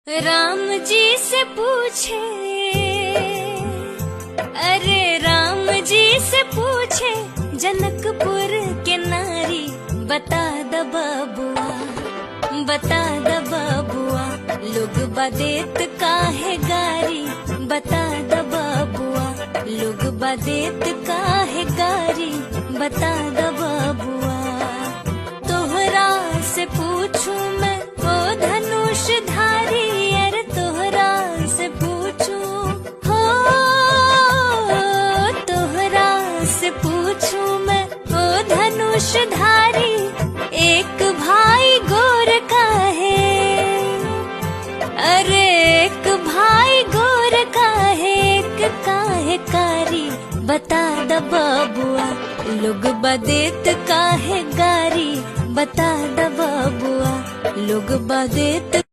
राम जी से पूछे, अरे राम जी से पूछे जनकपुर के नारी, बता द बबुआ, बता द बबुआ, लोग बदेत काहे गारी, बता द बबुआ, लोग बदेत काहे गारी, बता द बबुआ। तोहरा से पूछूं मैं ओ धनुष धारी, अरे तोहरा से पूछूं हो, तोहरा से पूछूं मैं ओ धनुष धारी, एक भाई गोर का है, अरे एक भाई गोर का है, एक काहे कारी, बता द बबुआ, लोग बदेत काहे गारी, बता द बबुआ, लोग बदेत।